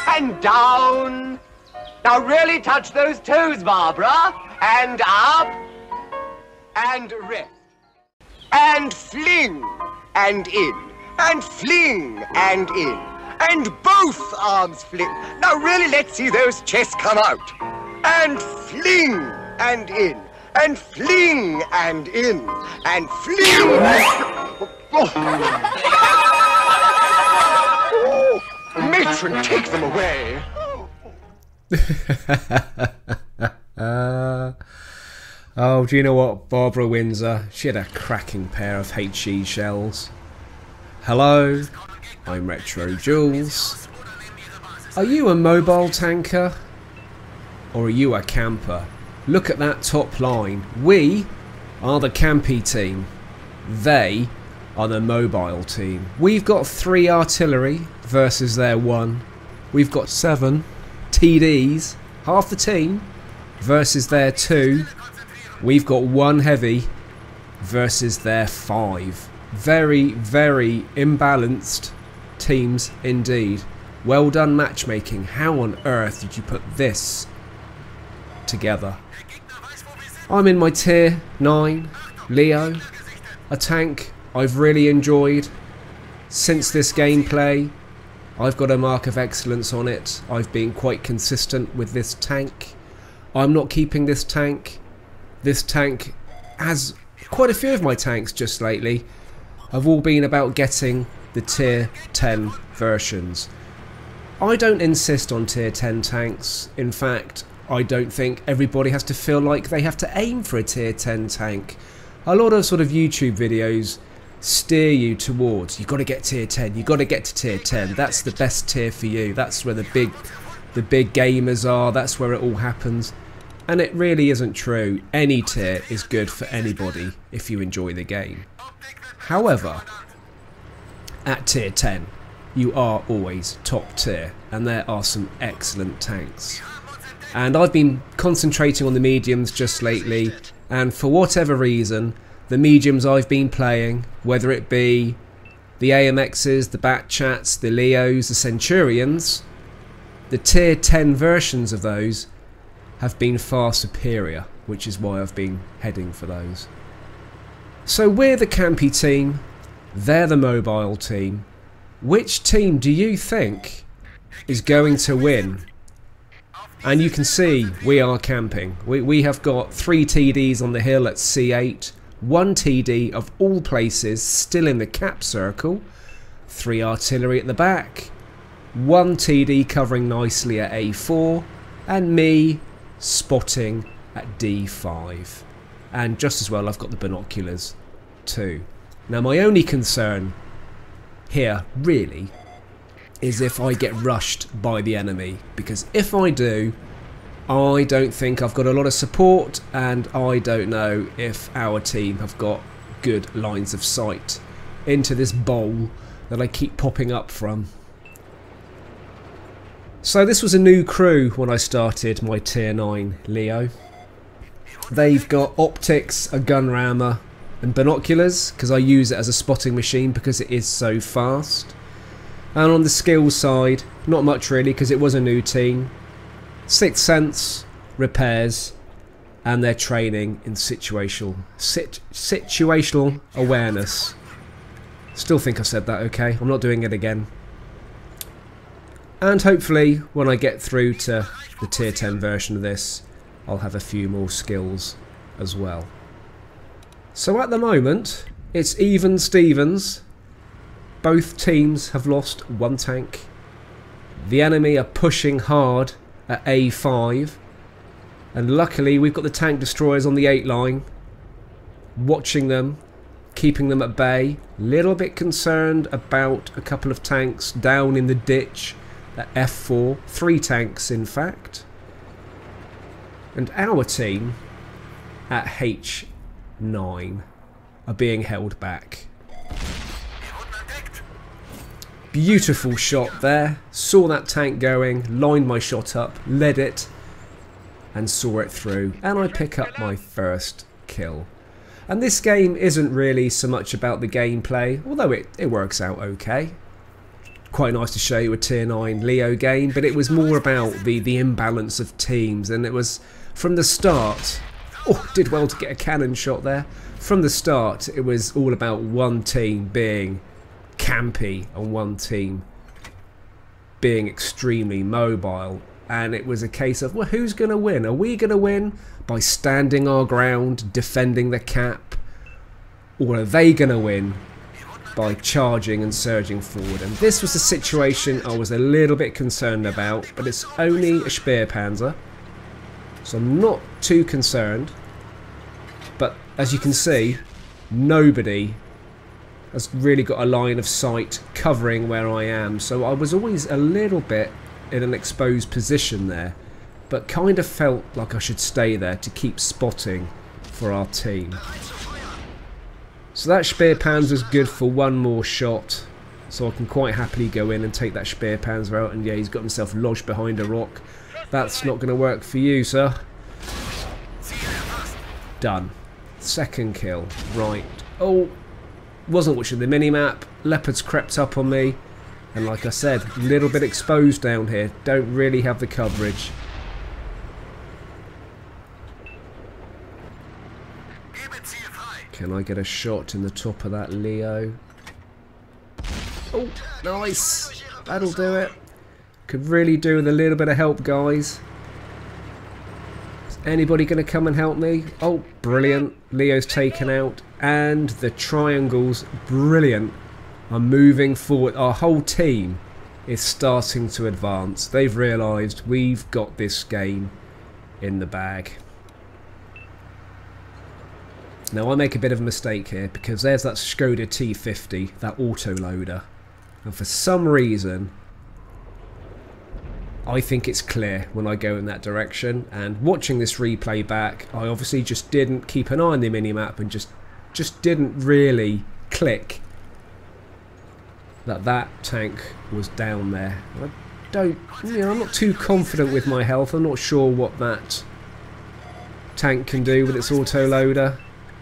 And down. Now really touch those toes, Barbara. And up. And rest. And fling. And in. And fling. And in. And both arms fling. Now really let's see those chests come out. And fling. And in. And fling. And in. And fling. Oh, Matron, take them away. Oh, do you know what? Barbara Windsor, she had a cracking pair of HE shells. Hello, I'm RetroJules. Are you a mobile tanker? Or are you a camper? Look at that top line. We are the campy team. They are the mobile team. We've got 3 artillery versus their 1. We've got 7 TDs, half the team, versus their 2. We've got 1 heavy versus their 5. Very, very imbalanced teams indeed. Well done matchmaking. How on earth did you put this together? I'm in my tier 9 Leo, a tank I've really enjoyed since this gameplay. I've got a mark of excellence on it. I've been quite consistent with this tank. I'm not keeping this tank. This tank has quite a few of my tanks just lately have all been about getting the tier 10 versions. I don't insist on tier 10 tanks. In fact, I don't think everybody has to feel like they have to aim for a tier 10 tank. A lot of sort of YouTube videos steer you towards, you've got to get tier 10, you've got to get to tier 10, that's the best tier for you, that's where the big gamers are, that's where it all happens. And it really isn't true. Any tier is good for anybody if you enjoy the game. However, at tier 10 you are always top tier, and there are some excellent tanks. And I've been concentrating on the mediums just lately, and for whatever reason the mediums I've been playing, whether it be the AMXs, the Batchats, the Leos, the Centurions, the tier 10 versions of those have been far superior, which is why I've been heading for those. So we're the campy team, they're the mobile team. Which team do you think is going to win? And you can see we are camping. We have got 3 TDs on the hill at C8, 1 TD of all places still in the cap circle, 3 artillery at the back, 1 TD covering nicely at A4, and me spotting at D5. And just as well I've got the binoculars too. Now my only concern here really is if I get rushed by the enemy, because if I do, I don't think I've got a lot of support, and I don't know if our team have got good lines of sight into this bowl that I keep popping up from. So this was a new crew when I started my tier 9 Leo. They've got optics, a gun rammer and binoculars, because I use it as a spotting machine because it is so fast. And on the skills side, not much really, because it was a new team. 6th sense, repairs, and their training in situational awareness. Still think I said that okay, I'm not doing it again. And hopefully when I get through to the tier 10 version of this, I'll have a few more skills as well. So at the moment, it's even Stevens. Both teams have lost 1 tank. The enemy are pushing hard at A5. And luckily we've got the tank destroyers on the 8 line. Watching them, keeping them at bay. Little bit concerned about a couple of tanks down in the ditch at F4. 3 tanks in fact. And our team at H9 are being held back. Beautiful shot there. Saw that tank going, lined my shot up, led it, and saw it through. And I pick up my first kill. And this game isn't really so much about the gameplay, although it works out okay. Quite nice to show you a tier 9 Leo game, but it was more about the imbalance of teams, and it was from the start. Oh, did well to get a cannon shot there. From the start, it was all about one team being campy and one team being extremely mobile. And it was a case of, well, who's going to win? Are we going to win by standing our ground, defending the cap? Or are they going to win by charging and surging forward? And this was a situation I was a little bit concerned about, but it's only a Speerpanzer, so I'm not too concerned. But as you can see, nobody has really got a line of sight covering where I am, so I was always a little bit in an exposed position there, but kind of felt like I should stay there to keep spotting for our team. So that Speerpanzer is good for one more shot, so I can quite happily go in and take that Speerpanzer out. And yeah, he's got himself lodged behind a rock. That's not going to work for you, sir. Done. Second kill. Right. Oh, wasn't watching the minimap. Leopards crept up on me, and like I said, a little bit exposed down here. Don't really have the coverage. Can I get a shot in the top of that Leo? Oh, nice. That'll do it. Could really do with a little bit of help, guys. Is anybody going to come and help me? Oh, brilliant. Leo's taken out. And the triangles, brilliant, are moving forward. Our whole team is starting to advance. They've realised we've got this game in the bag. Now I make a bit of a mistake here, because there's that Skoda T50, that autoloader, and for some reason I think it's clear when I go in that direction. And watching this replay back, I obviously just didn't keep an eye on the minimap and just didn't really click that that tank was down there. I'm not too confident with my health. I'm not sure what that tank can do with its autoloader.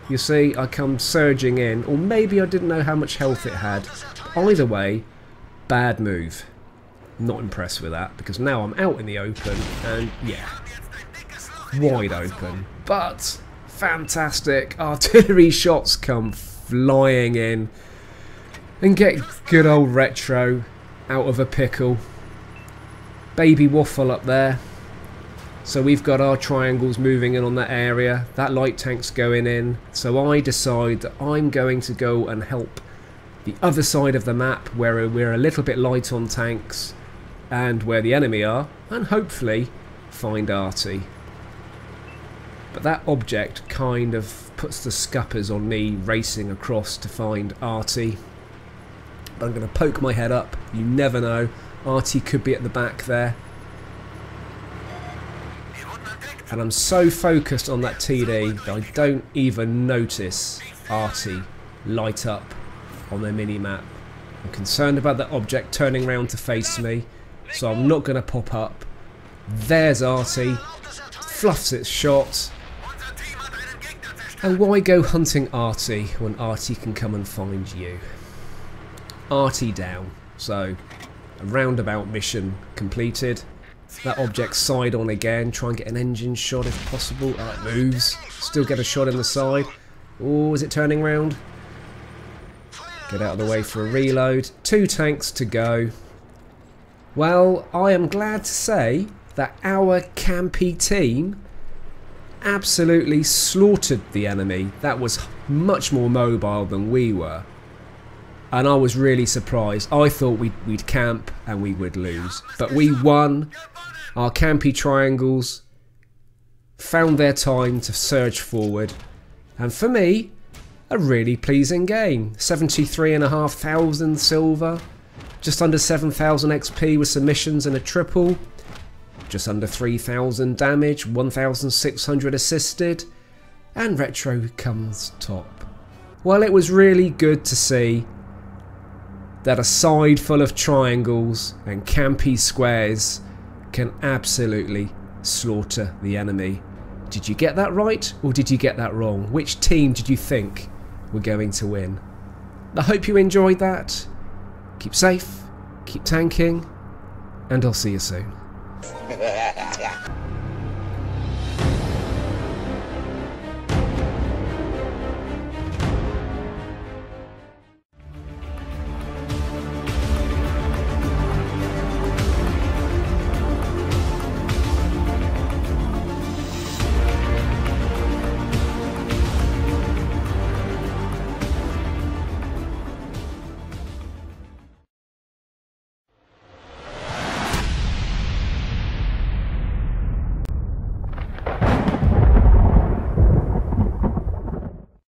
You see, I come surging in, or maybe I didn't know how much health it had. Either way, bad move. Not impressed with that, because now I'm out in the open, and yeah, wide open. But fantastic artillery shots come flying in and get good old Retro out of a pickle. Baby waffle up there. So we've got our triangles moving in on that area. That light tank's going in. So I decide that I'm going to go and help the other side of the map, where we're a little bit light on tanks and where the enemy are, and hopefully find Artie. But that object kind of puts the scuppers on me racing across to find Artie. But I'm going to poke my head up. You never know. Artie could be at the back there. And I'm so focused on that TD that I don't even notice Artie light up on their mini-map. I'm concerned about that object turning around to face me, so I'm not going to pop up. There's Artie. Fluffs its shot. And why go hunting Artie when Artie can come and find you? Artie down. So, a roundabout mission completed. That object side on again, try and get an engine shot if possible. Oh, it moves. Still get a shot in the side. Oh, is it turning round? Get out of the way for a reload. 2 tanks to go. Well, I am glad to say that our campy team absolutely slaughtered the enemy. That was much more mobile than we were. And I was really surprised. I thought we'd camp and we would lose. But we won. Our campy triangles found their time to surge forward. And for me, a really pleasing game. 73,500 silver. Just under 7,000 XP with some missions and a triple. Just under 3,000 damage. 1,600 assisted. And Retro comes top. Well, it was really good to see that a side full of triangles and campy squares can absolutely slaughter the enemy. Did you get that right, or did you get that wrong? Which team did you think were going to win? I hope you enjoyed that. Keep safe, keep tanking, and I'll see you soon.